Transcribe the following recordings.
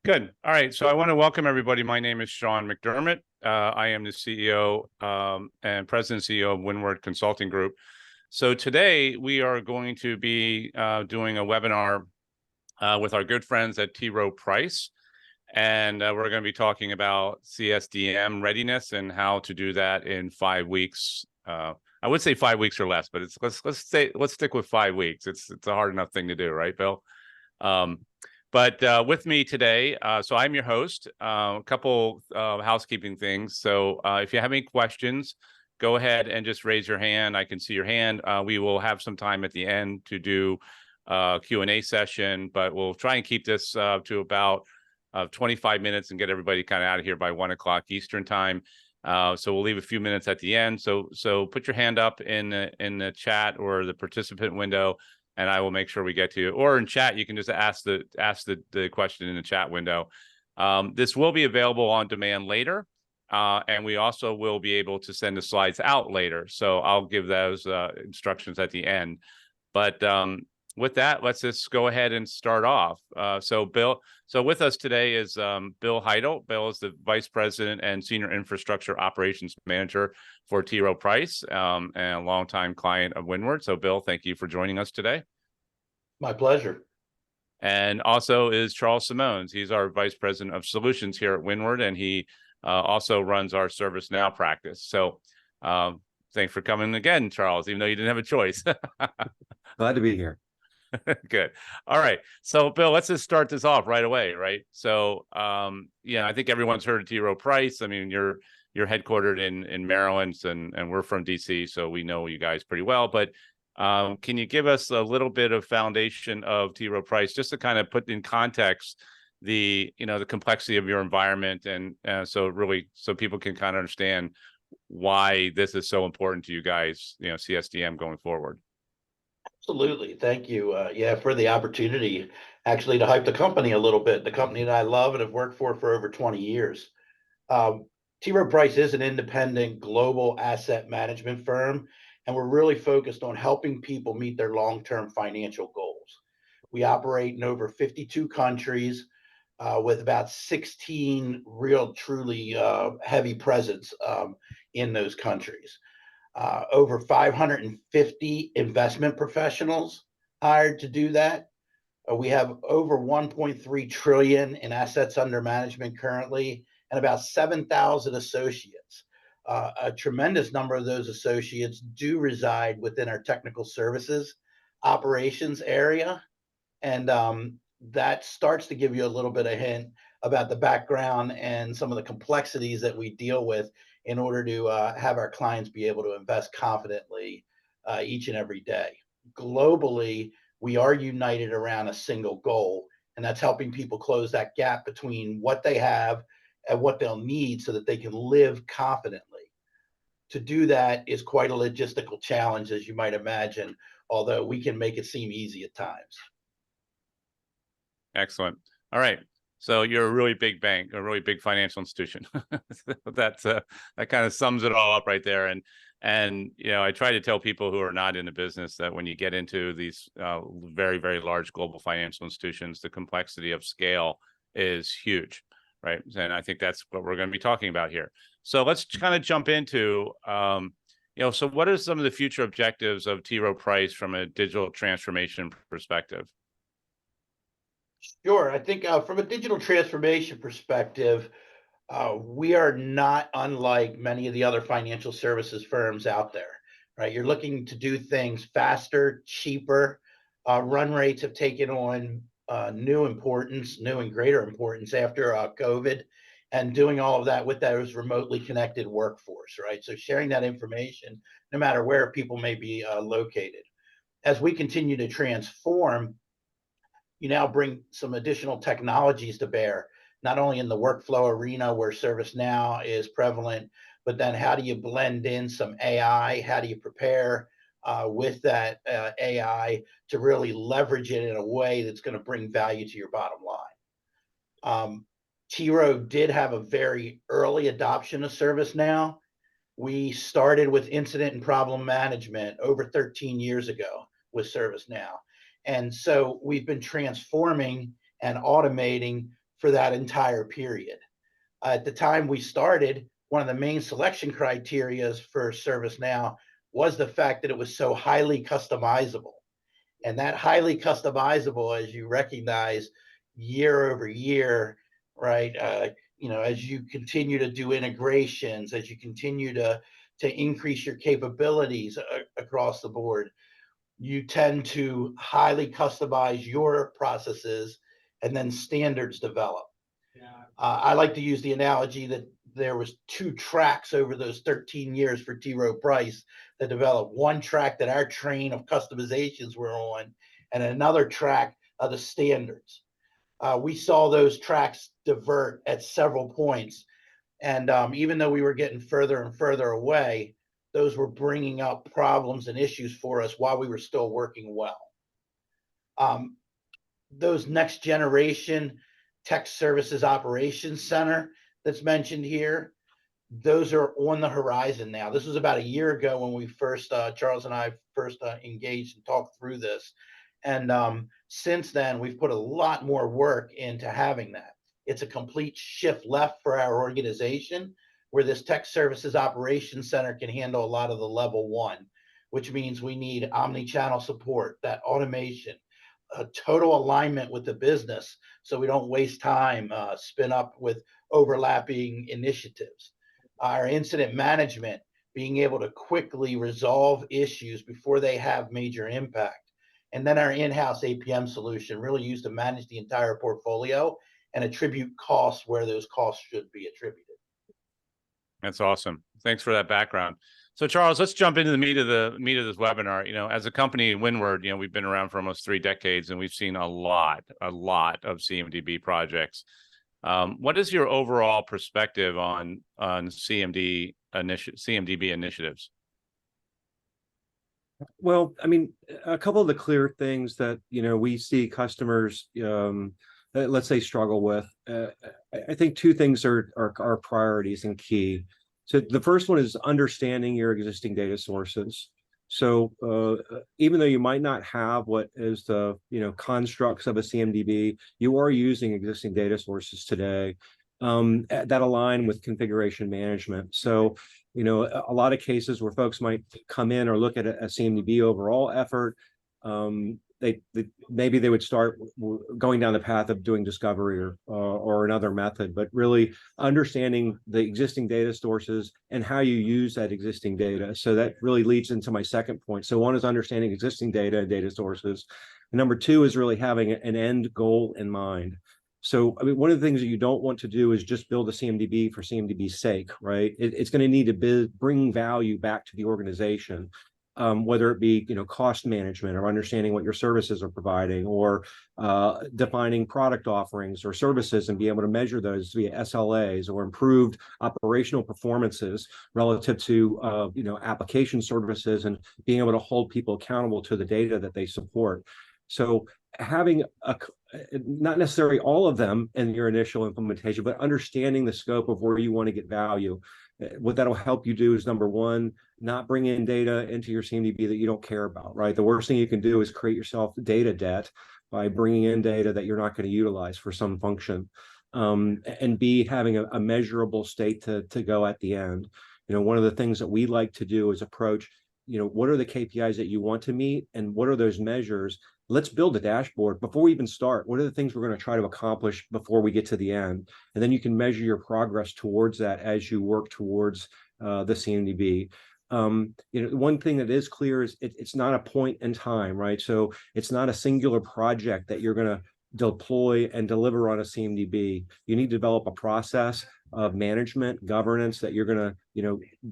Good. All right. So I want to welcome everybody. My name is Sean McDermott. I am the CEO and President and CEO of Windward Consulting Group. So today we are going to be doing a webinar with our good friends at Rowe Price. And we're going to be talking about CSDM readiness and how to do that in 5 weeks. I would say 5 weeks or less, but let's stick with 5 weeks. It's a hard enough thing to do, right, Bill? But with me today, so I'm your host. A couple housekeeping things. So if you have any questions, go ahead and just raise your hand. I can see your hand. We will have some time at the end to do a Q&A session, but we'll try and keep this to about 25 minutes and get everybody kind of out of here by 1 o'clock Eastern time. So we'll leave a few minutes at the end. So put your hand up in the chat or the participant window, and I will make sure we get to you. Or in chat, you can just ask the question in the chat window. This will be available on demand later, and we also will be able to send the slides out later. So I'll give those instructions at the end. But with that, let's just go ahead and start off. So with us today is Bill Heidel. Bill is the Vice President and Senior Infrastructure Operations Manager for Rowe Price and a longtime client of Windward. So Bill, thank you for joining us today. My pleasure. And also is Charles Semones. He's our Vice President of Solutions here at Windward, and he also runs our ServiceNow practice. So thanks for coming again, Charles, even though you didn't have a choice. Glad to be here. Good. All right. So, Bill, let's just start this off right away, right? So, I think everyone's heard of Rowe Price. I mean, you're headquartered in Maryland, and we're from DC, so we know you guys pretty well. But can you give us a little bit of foundation of Rowe Price, just to kind of put in context the complexity of your environment, and so people can kind of understand why this is so important to you guys, CSDM going forward. Absolutely. Thank you. For the opportunity actually to hype the company a little bit, the company that I love and have worked for over 20 years. Rowe Price is an independent global asset management firm, and we're really focused on helping people meet their long-term financial goals. We operate in over 52 countries with about 16 real, truly heavy presence in those countries. Over 550 investment professionals hired to do that. We have over 1.3 trillion in assets under management currently, and about 7,000 associates. A tremendous number of those associates do reside within our technical services operations area. And that starts to give you a little bit of hint about the background and some of the complexities that we deal with in order to have our clients be able to invest confidently each and every day. Globally, we are united around a single goal, and that's helping people close that gap between what they have and what they'll need so that they can live confidently. To do that is quite a logistical challenge, as you might imagine, although we can make it seem easy at times. Excellent. All right. So you're a really big bank, a really big financial institution. That kind of sums it all up right there. And I try to tell people who are not in the business that when you get into these very, very large global financial institutions, the complexity of scale is huge, right? And I think that's what we're going to be talking about here. So let's kind of jump into, so what are some of the future objectives of Rowe Price from a digital transformation perspective? Sure. I think from a digital transformation perspective, we are not unlike many of the other financial services firms out there, right? You're looking to do things faster, cheaper. Run rates have taken on new and greater importance after COVID, and doing all of that with those remotely connected workforce, right? So sharing that information, no matter where people may be located. As we continue to transform, you now bring some additional technologies to bear, not only in the workflow arena where ServiceNow is prevalent, but then how do you blend in some AI? How do you prepare with that AI to really leverage it in a way that's going to bring value to your bottom line? Rowe did have a very early adoption of ServiceNow. We started with incident and problem management over 13 years ago with ServiceNow. And so we've been transforming and automating for that entire period. At the time we started, one of the main selection criteria for ServiceNow was the fact that it was so highly customizable. And that highly customizable, as you recognize, year over year, right? As you continue to do integrations, as you continue to increase your capabilities across the board, you tend to highly customize your processes, and then standards develop. I like to use the analogy that there was 2 tracks over those 13 years for Rowe Price that developed. One track that our train of customizations were on, and another track of the standards. We saw those tracks divert at several points, and even though we were getting further and further away, those were bringing up problems and issues for us while we were still working well. Those next generation Tech Services Operations Center that's mentioned here, those are on the horizon now. This was about a year ago when we first, Charles and I first engaged and talked through this. And since then, we've put a lot more work into having that. It's a complete shift left for our organization, where this Tech Services Operations Center can handle a lot of the level 1, which means we need omni-channel support, that automation, a total alignment with the business, so we don't waste time, spin up with overlapping initiatives. Our incident management, being able to quickly resolve issues before they have major impact. And then our in-house APM solution, really used to manage the entire portfolio and attribute costs where those costs should be attributed. That's awesome. Thanks for that background. So Charles, let's jump into the meat of this webinar. As a company, Windward, we've been around for almost 3 decades, and we've seen a lot of CMDB projects. What is your overall perspective on CMDB initiatives? Well, I mean, a couple of the clear things that, we see customers, let's say, struggle with. I think 2 things are priorities and key. So the first one is understanding your existing data sources. So even though you might not have what is the constructs of a CMDB, you are using existing data sources today that align with configuration management. So a lot of cases where folks might come in or look at a CMDB overall effort, maybe they would start going down the path of doing discovery or another method, but really understanding the existing data sources and how you use that existing data. So that really leads into my second point. So one is understanding existing data and data sources. And number 2 is really having an end goal in mind. So, I mean, one of the things that you don't want to do is just build a CMDB for CMDB's sake, right? It's going to need to bring value back to the organization. Whether it be cost management or understanding what your services are providing, or defining product offerings or services and be able to measure those via SLAs, or improved operational performances relative to application services, and being able to hold people accountable to the data that they support. So having not necessarily all of them in your initial implementation, but understanding the scope of where you want to get value. What that'll help you do is, number 1, not bring in data into your CMDB that you don't care about, right? The worst thing you can do is create yourself data debt by bringing in data that you're not going to utilize for some function. And B, having a measurable state to go at the end. One of the things that we like to do is approach, what are the KPIs that you want to meet, and what are those measures? Let's build a dashboard before we even start. What are the things we're going to try to accomplish before we get to the end? And then you can measure your progress towards that as you work towards the CMDB. One thing that is clear is it's not a point in time, right? So it's not a singular project that you're going to deploy and deliver on a CMDB. You need to develop a process of management, governance, that you're going to,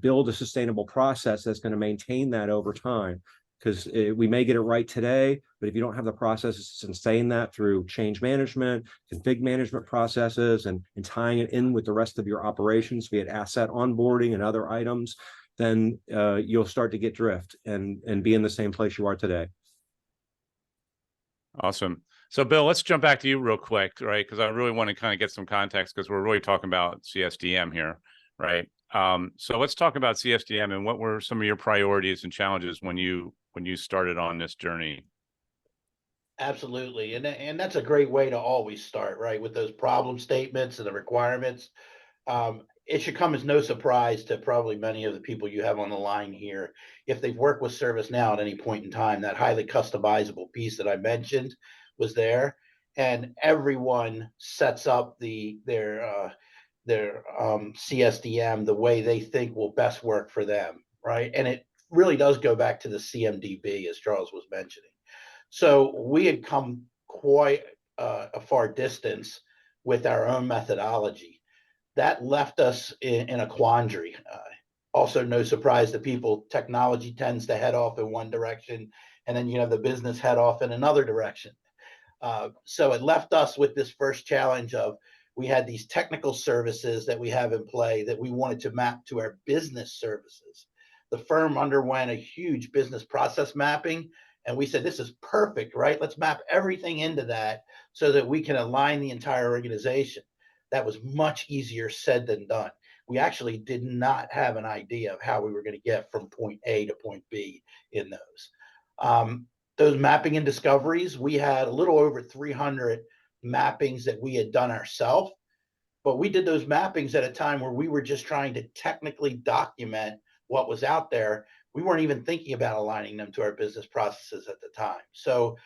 build a sustainable process that's going to maintain that over time. Because we may get it right today, but if you don't have the processes to sustain that through change management, config management processes, and tying it in with the rest of your operations, be it asset onboarding and other items, then you'll start to get drift and be in the same place you are today. Awesome. So Bill, let's jump back to you real quick, right? Because I really want to kind of get some context, because we're really talking about CSDM here, right? So let's talk about CSDM and what were some of your priorities and challenges when you started on this journey? Absolutely. And that's a great way to always start, right? With those problem statements and the requirements. It should come as no surprise to probably many of the people you have on the line here. If they've worked with ServiceNow at any point in time, that highly customizable piece that I mentioned was there. And everyone sets up their CSDM the way they think will best work for them, right? And it really does go back to the CMDB, as Charles was mentioning. So we had come quite a far distance with our own methodology. That left us in a quandary. Also, no surprise to people, technology tends to head off in one direction, and then you have the business head off in another direction. So it left us with this first challenge of we had these technical services that we have in play that we wanted to map to our business services. The firm underwent a huge business process mapping, and we said, this is perfect, right? Let's map everything into that so that we can align the entire organization. That was much easier said than done. We actually did not have an idea of how we were going to get from point A to point B in those. Those mapping and discoveries, we had a little over 300 mappings that we had done ourselves, but we did those mappings at a time where we were just trying to technically document what was out there. We weren't even thinking about aligning them to our business processes at the time. So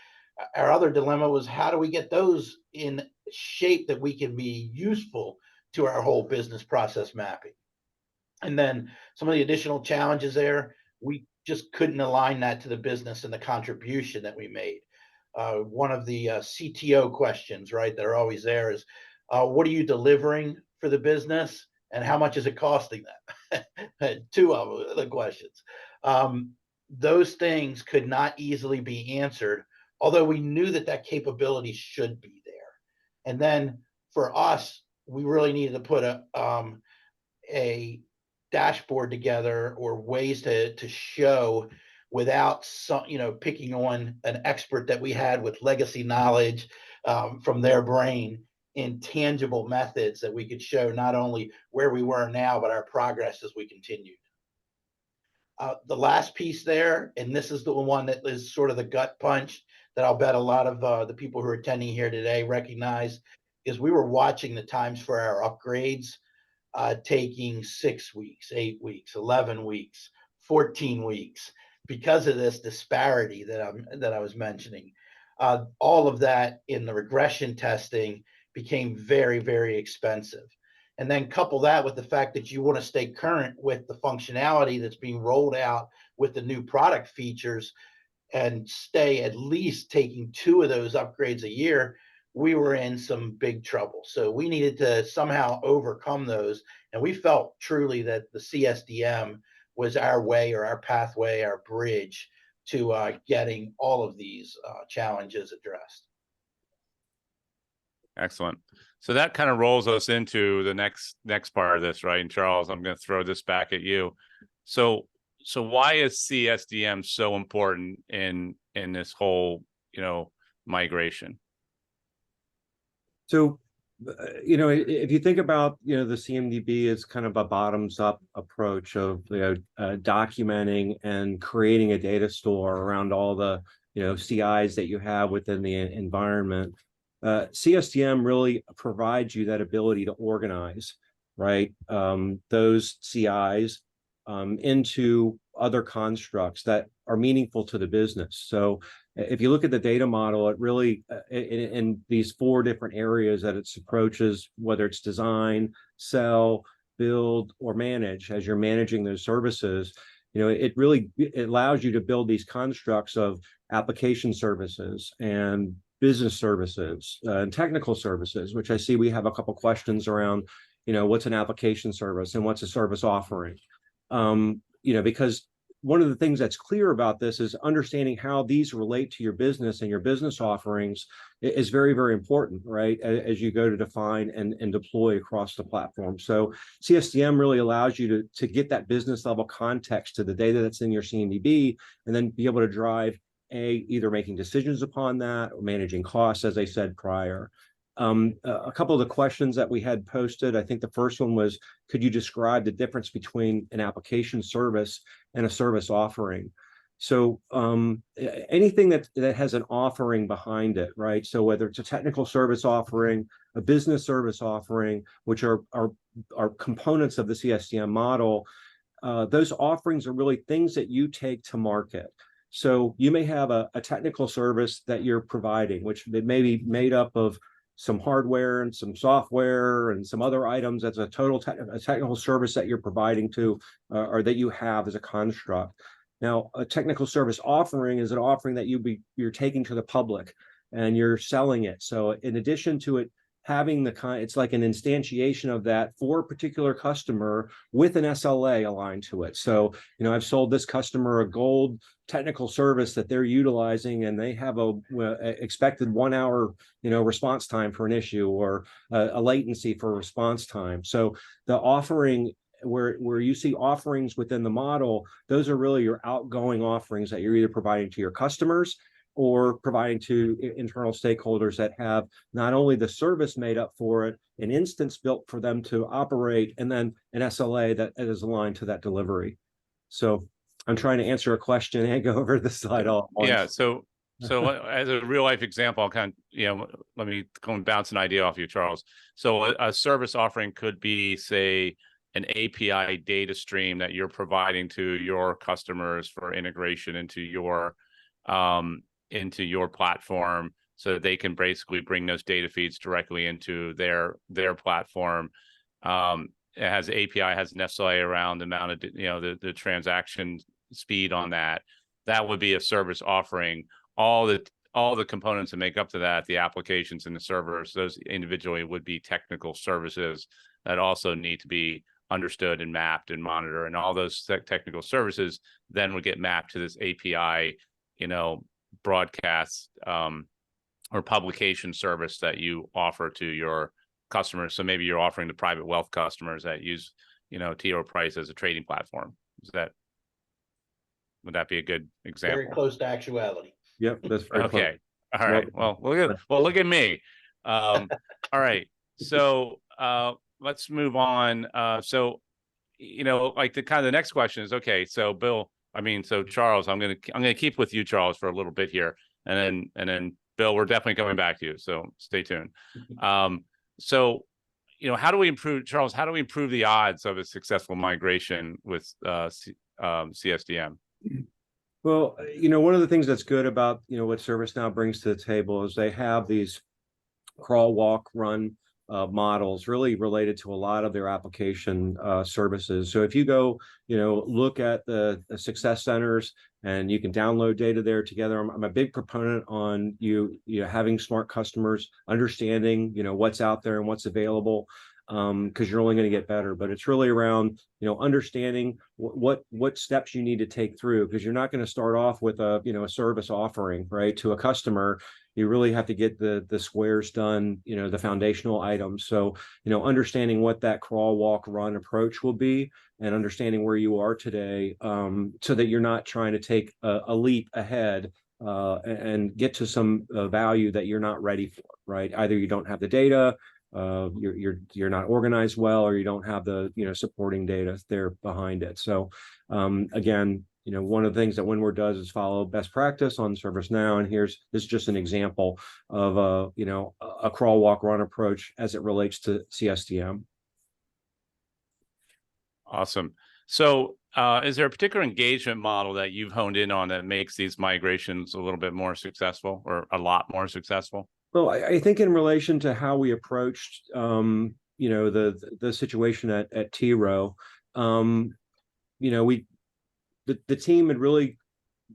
our other dilemma was, how do we get those in shape that we can be useful to our whole business process mapping? And then some of the additional challenges there, we just couldn't align that to the business and the contribution that we made. One of the CTO questions, right, that are always there is, what are you delivering for the business and how much is it costing them? Two of the questions. Those things could not easily be answered, although we knew that that capability should be there. And then for us, we really needed to put a dashboard together or ways to show without some, picking on an expert that we had with legacy knowledge from their brain, in tangible methods that we could show not only where we were now, but our progress as we continued. The last piece there, and this is the one that is sort of the gut punch that I'll bet a lot of the people who are attending here today recognize, is we were watching the times for our upgrades taking 6 weeks, 8 weeks, 11 weeks, 14 weeks, because of this disparity that I was mentioning. All of that in the regression testing became very, very expensive. And then couple that with the fact that you want to stay current with the functionality that's being rolled out with the new product features and stay at least taking 2 of those upgrades a year, we were in some big trouble. So we needed to somehow overcome those. And we felt truly that the CSDM was our way, or our pathway, our bridge to getting all of these challenges addressed. Excellent. So that kind of rolls us into the next part of this, right? And Charles, I'm going to throw this back at you. So why is CSDM so important in this whole, migration? So, if you think about, the CMDB is kind of a bottoms up approach of, documenting and creating a data store around all the, CIs that you have within the environment. CSDM really provides you that ability to organize, right, those CIs into other constructs that are meaningful to the business. So if you look at the data model, it really, in these 4 different areas that it approaches, whether it's design, sell, build, or manage, as you're managing those services, it allows you to build these constructs of application services and business services and technical services, which I see we have a couple questions around, what's an application service and what's a service offering? Because one of the things that's clear about this is understanding how these relate to your business and your business offerings is very, very important, right? As you go to define and deploy across the platform. So CSDM really allows you to get that business level context to the data that's in your CMDB, and then be able to drive either making decisions upon that or managing costs, as I said prior. A couple of the questions that we had posted, I think the first one was, could you describe the difference between an application service and a service offering? So anything that has an offering behind it, right? So whether it's a technical service offering, a business service offering, which are components of the CSDM model, those offerings are really things that you take to market. So you may have a technical service that you're providing, which may be made up of some hardware and some software and some other items. That's a total technical service that you're providing to, or that you have as a construct. Now, a technical service offering is an offering that you're taking to the public and you're selling it. So in addition to it having it's like an instantiation of that for a particular customer with an SLA aligned to it. So, I've sold this customer a gold technical service that they're utilizing, and they have a expected 1 hour, response time for an issue, or a latency for response time. So the offering, where you see offerings within the model, those are really your outgoing offerings that you're either providing to your customers or providing to internal stakeholders that have not only the service made up for it, an instance built for them to operate, and then an SLA that is aligned to that delivery. So I'm trying to answer a question and go over the slide all at once. Yeah. So as a real life example, I'll kind of, let me go and bounce an idea off you, Charles. So a service offering could be, say, an API data stream that you're providing to your customers for integration into your platform, so that they can basically bring those data feeds directly into their platform. It has API, has an SLA around the amount of the transaction speed on that. That would be a service offering. All the components that make up to that, the applications and the servers, those individually would be technical services that also need to be understood and mapped and monitored, and all those technical services then would get mapped to this API, broadcast or publication service that you offer to your customers. So maybe you're offering to private wealth customers that use, T. Rowe Price as a trading platform. Would that be a good example? Very close to actuality. Yep, that's very okay. Close. All right. Well, look at me. All right. So let's move on. So like the next question is, okay, so Charles, I'm gonna keep with you, Charles, for a little bit here, and then Bill, we're definitely coming back to you, so stay tuned. So how do we improve, Charles? How do we improve the odds of a successful migration with CSDM? Well, one of the things that's good about what ServiceNow brings to the table is they have these crawl, walk, run models really related to a lot of their application services. So if you go, look at the success centers, and you can download data there together. I'm a big proponent on you having smart customers, understanding what's out there and what's available, because you're only going to get better. But it's really around understanding what steps you need to take through, because you're not going to start off with a a service offering right to a customer. You really have to get the squares done, the foundational items. So, understanding what that crawl, walk, run approach will be, and understanding where you are today, so that you're not trying to take a leap ahead and get to some value that you're not ready for, right? Either you don't have the data, you're not organized well, or you don't have the supporting data there behind it. So again, one of the things that Windward does is follow best practice on ServiceNow, and this is just an example of a crawl, walk, run approach as it relates to CSDM. Awesome. So is there a particular engagement model that you've honed in on that makes these migrations a little bit more successful, or a lot more successful? Well, I think in relation to how we approached, the situation at T. Rowe, the team had really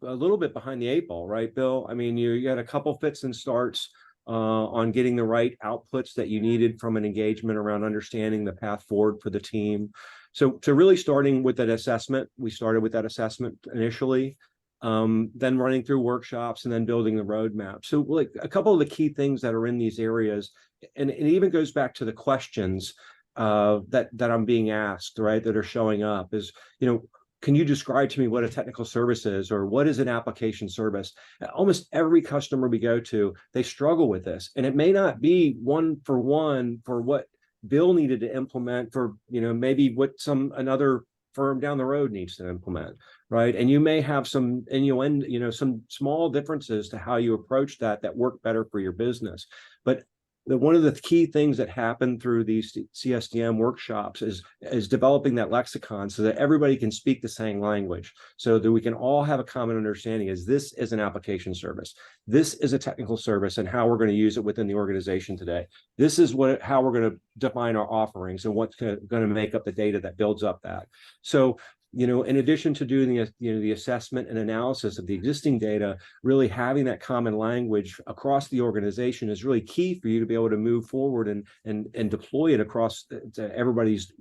a little bit behind the eight ball, right, Bill? I mean, you had a couple fits and starts on getting the right outputs that you needed from an engagement around understanding the path forward for the team. So really starting with that assessment, we started with that assessment initially, then running through workshops, and then building the roadmap. So like a couple of the key things that are in these areas, and it even goes back to the questions that I'm being asked, right, that are showing up is, can you describe to me what a technical service is, or what is an application service? Almost every customer we go to, they struggle with this, and it may not be one for what Bill needed to implement for, maybe what another firm down the road needs to implement, right? And you may have some some small differences to how you approach that work better for your business. But one of the key things that happen through these CSDM workshops is developing that lexicon so that everybody can speak the same language, so that we can all have a common understanding is this is an application service. This is a technical service and how we're going to use it within the organization today. This is how we're going to define our offerings and what's going to make up the data that builds up that. So, in addition to doing the assessment and analysis of the existing data, really having that common language across the organization is really key for you to be able to move forward and deploy it across to everybody's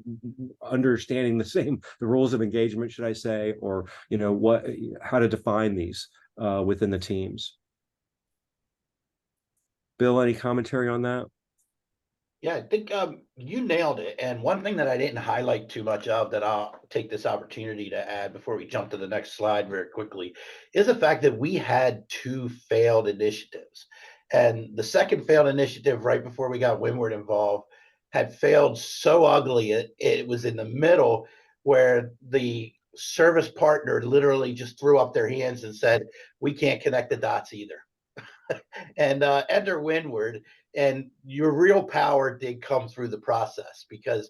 understanding the rules of engagement, should I say, or how to define these within the teams. Bill, any commentary on that? Yeah, I think you nailed it. And one thing that I didn't highlight too much of that I'll take this opportunity to add before we jump to the next slide very quickly is the fact that we had 2 failed initiatives. And the second failed initiative right before we got Windward involved had failed so ugly, it was in the middle where the service partner literally just threw up their hands and said, we can't connect the dots either. And enter Windward, and your real power did come through the process because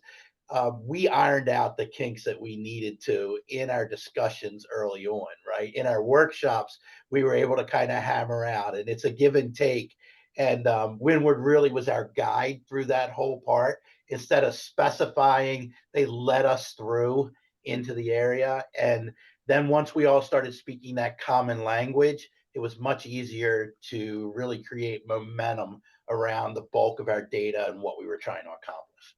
we ironed out the kinks that we needed to in our discussions early on, right? In our workshops, we were able to kind of hammer out, and it's a give and take. And Windward really was our guide through that whole part. Instead of specifying, they led us through into the area. And then once we all started speaking that common language, it was much easier to really create momentum around the bulk of our data and what we were trying to accomplish.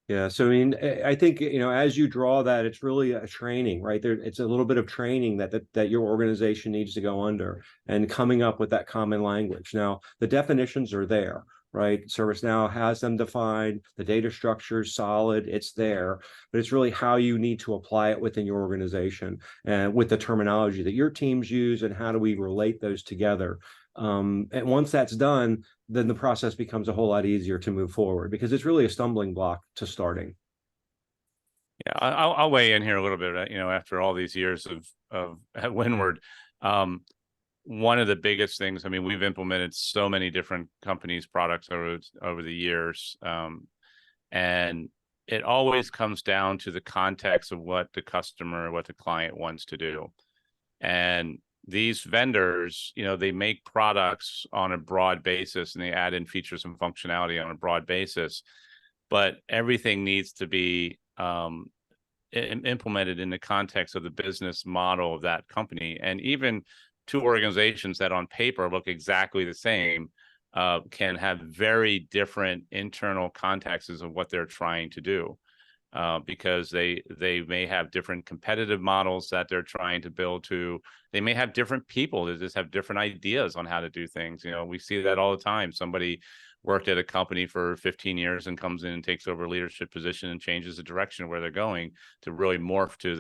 Yeah, so I mean, I think as you draw that, it's really a training, right? It's a little bit of training that your organization needs to go under, and coming up with that common language. Now, the definitions are there, right? ServiceNow has them defined. The data structure is solid; it's there, but it's really how you need to apply it within your organization and with the terminology that your teams use, and how do we relate those together. And once that's done, then the process becomes a whole lot easier to move forward, because it's really a stumbling block to starting. Yeah, I'll weigh in here a little bit. After all these years of at Windward, one of the biggest things. I mean, we've implemented so many different companies' products over the years, and it always comes down to the context of what the customer, what the client wants to do, and these vendors, they make products on a broad basis and they add in features and functionality on a broad basis, but everything needs to be implemented in the context of the business model of that company. And even 2 organizations that on paper look exactly the same can have very different internal contexts of what they're trying to do. Because they may have different competitive models that they're trying to build to. They may have different people that just have different ideas on how to do things. We see that all the time. Somebody worked at a company for 15 years and comes in and takes over a leadership position and changes the direction of where they're going to really morph to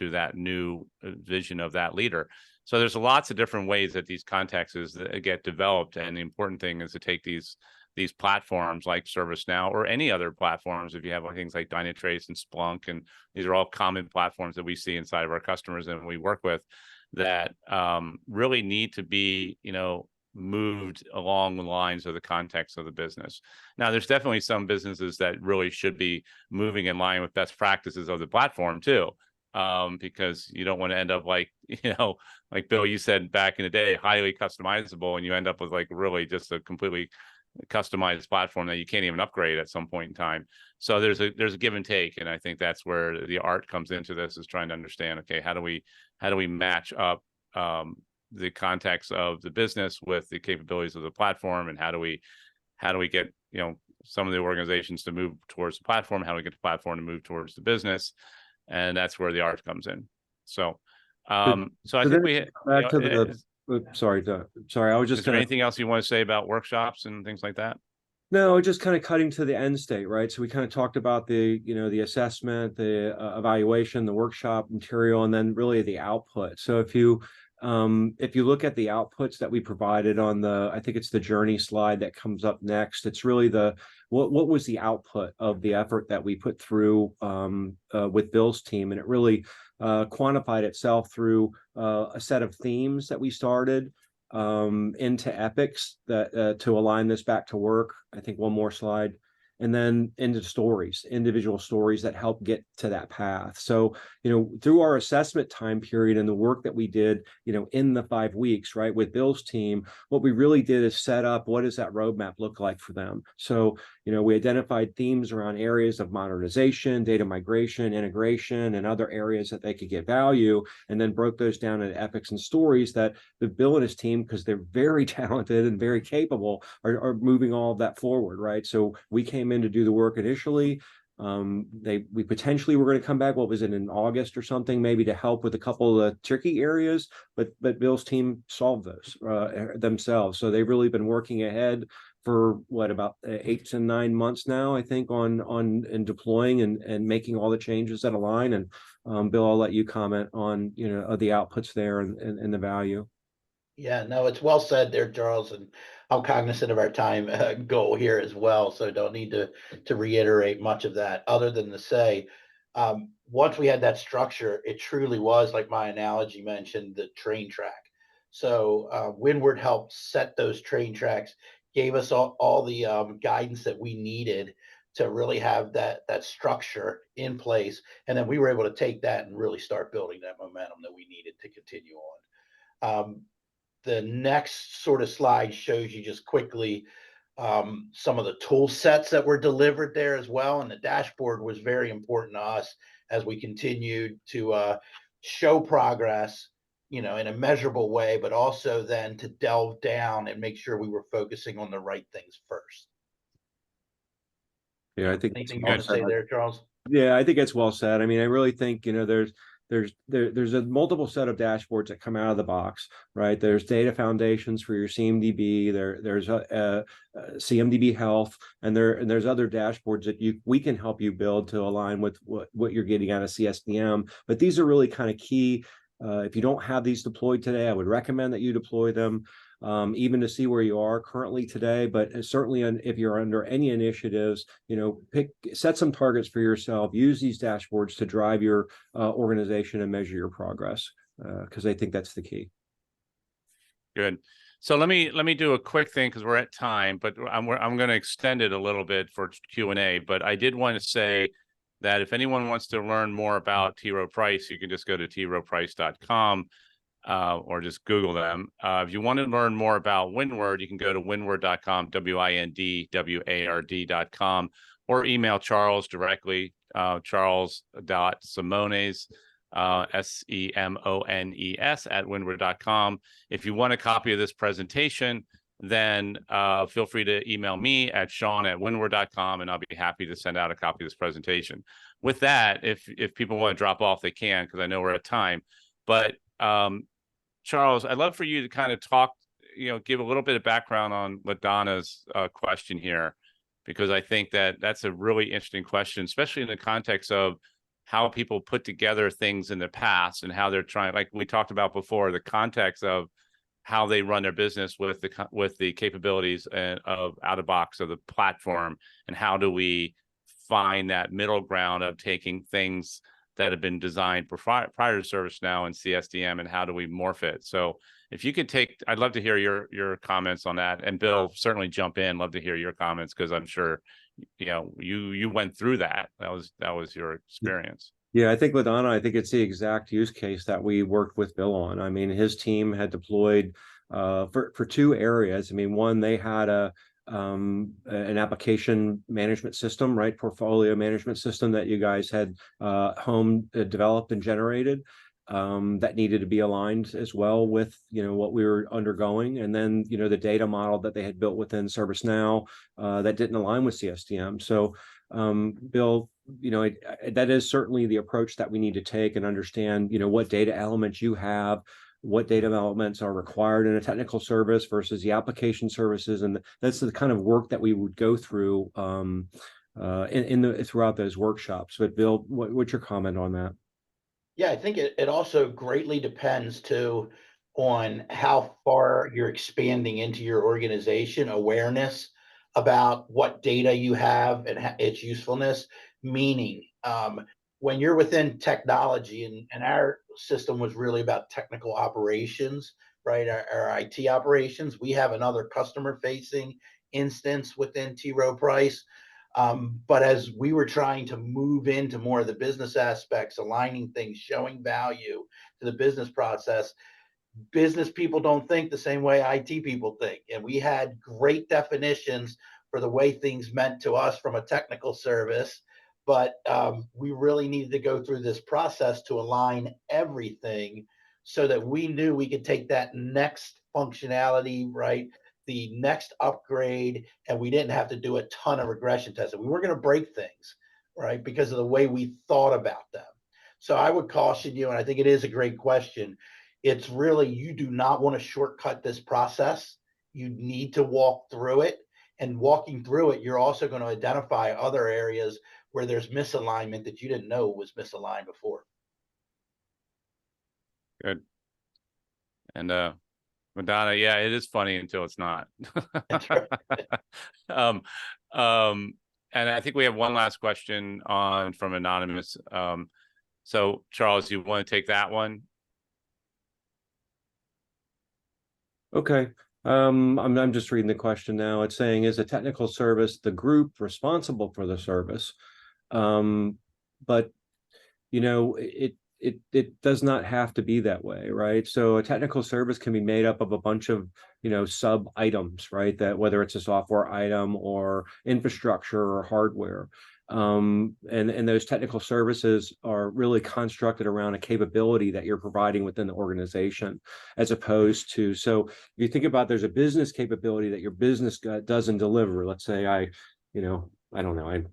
that new vision of that leader. So there's lots of different ways that these contexts get developed, and the important thing is to take these platforms like ServiceNow or any other platforms. If you have things like Dynatrace and Splunk, and these are all common platforms that we see inside of our customers and we work with, that really need to be, moved along the lines of the context of the business. Now, there's definitely some businesses that really should be moving in line with best practices of the platform too, because you don't want to end up like Bill, you said back in the day, highly customizable, and you end up with really just a completely customized platform that you can't even upgrade at some point in time. So there's a give and take, and I think that's where the art comes into this, is trying to understand, okay, how do we match up the context of the business with the capabilities of the platform, and how do we get some of the organizations to move towards the platform, how do we get the platform to move towards the business, and that's where the art comes in. So I think we back to the sorry, I was just. Is there anything else you want to say about workshops and things like that? No, just kind of cutting to the end state, right? So we kind of talked about the assessment, the evaluation, the workshop material, and then really the output. So if you If you look at the outputs that we provided on I think it's the journey slide that comes up next, it's really what was the output of the effort that we put through with Bill's team, and it really quantified itself through a set of themes that we started into epics that to align this back to work. I think one more slide. And then into stories, individual stories that help get to that path. So, through our assessment time period and the work that we did, in the 5 weeks, right, with Bill's team, what we really did is set up what does that roadmap look like for them. So, we identified themes around areas of modernization, data migration, integration, and other areas that they could get value, and then broke those down into epics and stories that the Bill and his team, because they're very talented and very capable, are moving all of that forward, right? So we came in to do the work initially. We potentially were going to come back, what was it, in August or something, maybe to help with a couple of the tricky areas, but Bill's team solved those themselves. So they've really been working ahead for about 8 to 9 months now, I think, on deploying and making all the changes that align. And Bill, I'll let you comment on the outputs there and the value. Yeah, no, it's well said there, Charles, and I'm cognizant of our time goal here as well, so don't need to reiterate much of that, other than to say, once we had that structure, it truly was, like my analogy mentioned, the train track. So Windward helped set those train tracks, gave us all the guidance that we needed to really have that structure in place, and then we were able to take that and really start building that momentum that we needed to continue on. The next sort of slide shows you just quickly some of the tool sets that were delivered there as well. And the dashboard was very important to us as we continued to show progress, in a measurable way, but also then to delve down and make sure we were focusing on the right things first. Yeah, I think anything you want to say there, Charles? Yeah, I think it's well said. I mean, I really think, there's a multiple set of dashboards that come out of the box, right? There's data foundations for your CMDB. There's CMDB health, and there's other dashboards that we can help you build to align with what you're getting out of CSDM. But these are really kind of key. If you don't have these deployed today, I would recommend that you deploy them, even to see where you are currently today. But certainly, if you're under any initiatives, set some targets for yourself. Use these dashboards to drive your organization and measure your progress, because I think that's the key. Good. So let me do a quick thing because we're at time, but I'm going to extend it a little bit for Q&A. But I did want to say that if anyone wants to learn more about Rowe Price, you can just go to roweprice.com or just Google them. If you want to learn more about Windward, you can go to windward.com, windward.com, or email Charles directly, charles.semones, SEMONES @windward.com. If you want a copy of this presentation, then feel free to email me at sean@windward.com, and I'll be happy to send out a copy of this presentation. With that, if people want to drop off, they can, because I know we're at time. But Charles, I'd love for you to kind of talk, give a little bit of background on LaDonna's question here, because I think that's a really interesting question, especially in the context of how people put together things in the past and how they're trying, like we talked about before, the context of how they run their business with the capabilities of out of box of the platform, and how do we find that middle ground of taking things that have been designed prior to ServiceNow and CSDM, and how do we morph it? So if you could I'd love to hear your comments on that, and Bill, certainly jump in. Love to hear your comments, because I'm sure you went through that. That was your experience. Yeah, I think LaDonna, I think it's the exact use case that we worked with Bill on. I mean, his team had deployed for 2 areas. I mean, one, they had an application management system, right? Portfolio management system that you guys had developed and generated, that needed to be aligned as well with, what we were undergoing. And then, the data model that they had built within ServiceNow that didn't align with CSDM. So, Bill, that is certainly the approach that we need to take, and understand, what data elements you have, what data elements are required in a technical service versus the application services. And that's the kind of work that we would go through throughout those workshops. But Bill, what's your comment on that? Yeah, I think it also greatly depends too on how far you're expanding into your organization, awareness about what data you have and its usefulness, meaning when you're within technology, and our system was really about technical operations, right? Our IT operations. We have another customer facing instance within T. Rowe Price. But as we were trying to move into more of the business aspects, aligning things, showing value to the business process, business people don't think the same way IT people think. And we had great definitions for the way things meant to us from a technical service. But we really needed to go through this process to align everything so that we knew we could take that next functionality, right? The next upgrade, and we didn't have to do a ton of regression testing. We weren't going to break things, right? Because of the way we thought about them. So I would caution you, and I think it is a great question. It's really, you do not want to shortcut this process. You need to walk through it. And walking through it, you're also going to identify other areas where there's misalignment that you didn't know was misaligned before. Good. And Madonna, yeah, it is funny until it's not. That's right. um, and I think we have one last question on from Anonymous. So Charles, you want to take that one? Okay. I'm just reading the question now. It's saying, is a technical service the group responsible for the service? But you know, it does not have to be that way, right? So a technical service can be made up of a bunch of, you know, sub items, right? That whether it's a software item or infrastructure or hardware. And those technical services are really constructed around a capability that you're providing within the organization, as opposed to, so if you think about, there's a business capability that your business doesn't deliver. Let's say I don't know, I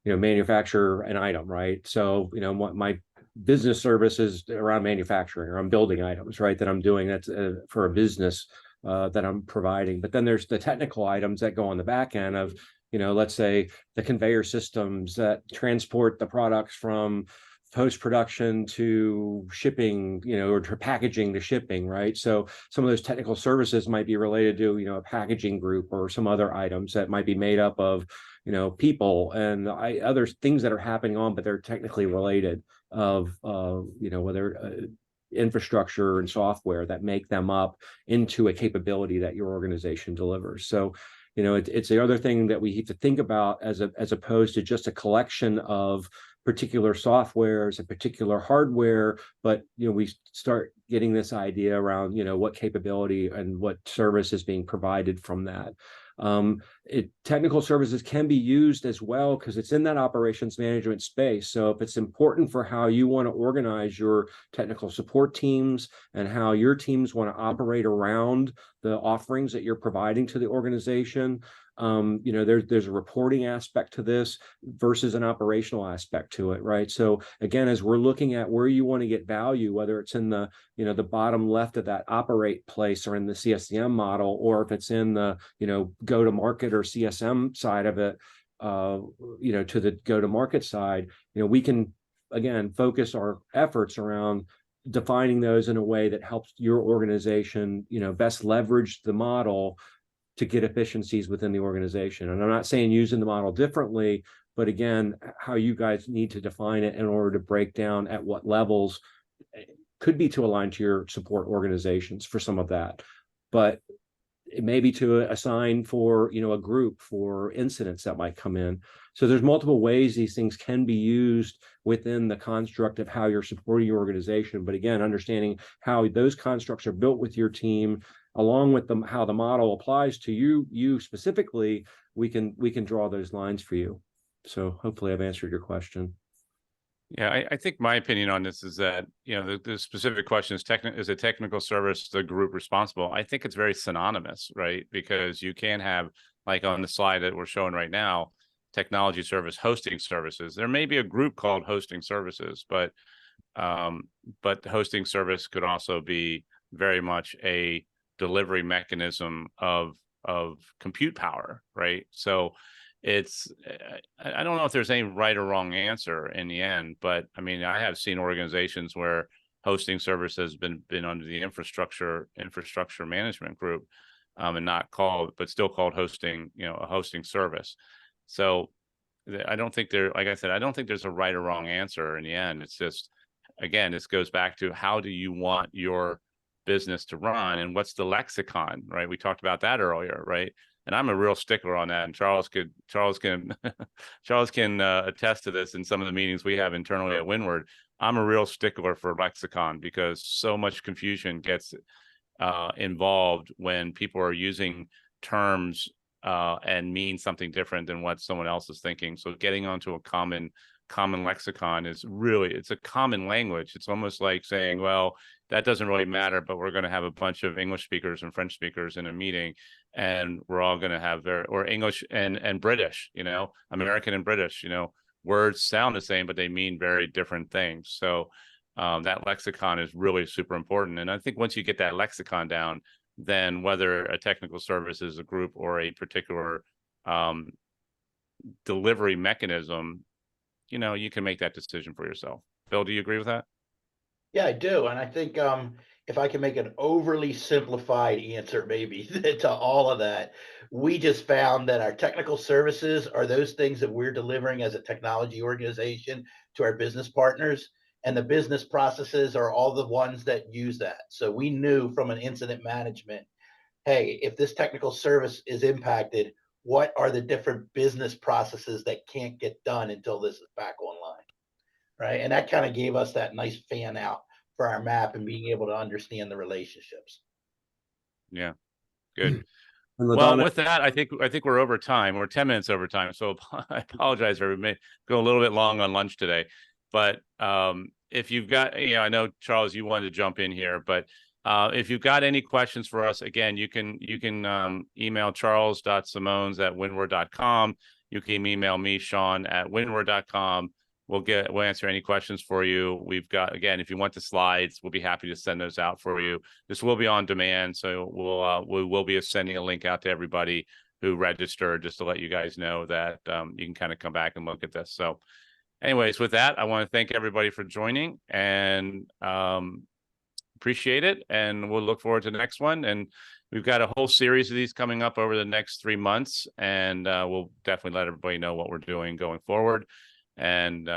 manufacture an item, right? So, you know, what my business service is around manufacturing, or I'm building items, right? That I'm doing that's for a business that I'm providing. But then there's the technical items that go on the back end of, you know, let's say the conveyor systems that transport the products from post-production to shipping, you know, or to packaging to shipping, right? So some of those technical services might be related to, you know, a packaging group or some other items that might be made up of, you know, people and other things that are happening on, but they're technically related of, you know, whether infrastructure and software that make them up into a capability that your organization delivers. So, you know, it's the other thing that we have to think about as opposed to just a collection of particular softwares and particular hardware, but, you know, we start getting this idea around, you know, what capability and what service is being provided from that. Technical services can be used as well because it's in that operations management space. So if it's important for how you want to organize your technical support teams and how your teams want to operate around the offerings that you're providing to the organization, you know, there's a reporting aspect to this versus an operational aspect to it, right? So again, as we're looking at where you want to get value, whether it's in the, you know, the bottom left of that operate place or in the CSDM model, or if it's in the, you know, go to market or CSM side of it, you know, to the go to market side, you know, we can again focus our efforts around defining those in a way that helps your organization, you know, best leverage the model to get efficiencies within the organization. And I'm not saying using the model differently, but again, how you guys need to define it in order to break down at what levels could be to align to your support organizations for some of that. But it may be to assign for, you know, a group for incidents that might come in. So there's multiple ways these things can be used within the construct of how you're supporting your organization. But again, understanding how those constructs are built with your team, along with them, how the model applies to you specifically, we can draw those lines for you. So hopefully I've answered your question. Yeah, I think my opinion on this is that, you know, the specific question is a technical service the group responsible? I think it's very synonymous, right? Because you can have, like on the slide that we're showing right now, technology service, hosting services. There may be a group called hosting services, but the hosting service could also be very much a delivery mechanism of compute power, right? So it's, I don't know if there's any right or wrong answer in the end, but I mean, I have seen organizations where hosting service has been under the infrastructure management group, and not called, but still called hosting, a hosting service. So I don't think like I said, I don't think there's a right or wrong answer in the end. It's just, again, this goes back to how do you want your business to run and what's the lexicon, right? We talked about that earlier, right? And I'm a real stickler on that. And Charles can attest to this in some of the meetings we have internally at Windward. I'm a real stickler for lexicon because so much confusion gets involved when people are using terms and mean something different than what someone else is thinking. So getting onto a common lexicon is really, it's a common language. It's almost like saying, well, that doesn't really matter, but we're going to have a bunch of English speakers and French speakers in a meeting, and we're all going to have or English and British, American and British, words sound the same, but they mean very different things. So that lexicon is really super important. And I think once you get that lexicon down, then whether a technical service is a group or a particular delivery mechanism, you can make that decision for yourself. Bill, do you agree with that? Yeah, I do. And I think if I can make an overly simplified answer, maybe to all of that, we just found that our technical services are those things that we're delivering as a technology organization to our business partners. And the business processes are all the ones that use that. So we knew from an incident management, hey, if this technical service is impacted, what are the different business processes that can't get done until this is back online? Right. And that kind of gave us that nice fan out for our map and being able to understand the relationships. Yeah, good. And Well, LaDonna, with that, I think we're over time. We're 10 minutes over time. So I apologize for everybody. Go a little bit long on lunch today. But if you've got, I know, Charles, you wanted to jump in here, but if you've got any questions for us, again, you can email charles.semones@windward.com. You can email me, Sean, at windward.com. We'll answer any questions for you. We've got, again, if you want the slides, we'll be happy to send those out for you. This will be on demand, so we will be sending a link out to everybody who registered, just to let you guys know that you can kind of come back and look at this. So anyways, with that, I want to thank everybody for joining and appreciate it. And we'll look forward to the next one. And we've got a whole series of these coming up over the next 3 months. And we'll definitely let everybody know what we're doing going forward. And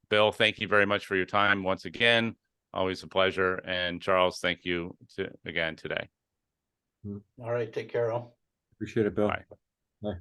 Bill, thank you very much for your time once again. Always a pleasure. And Charles, thank you again today. All right. Take care, all. appreciate it, Bill. Bye. Bye.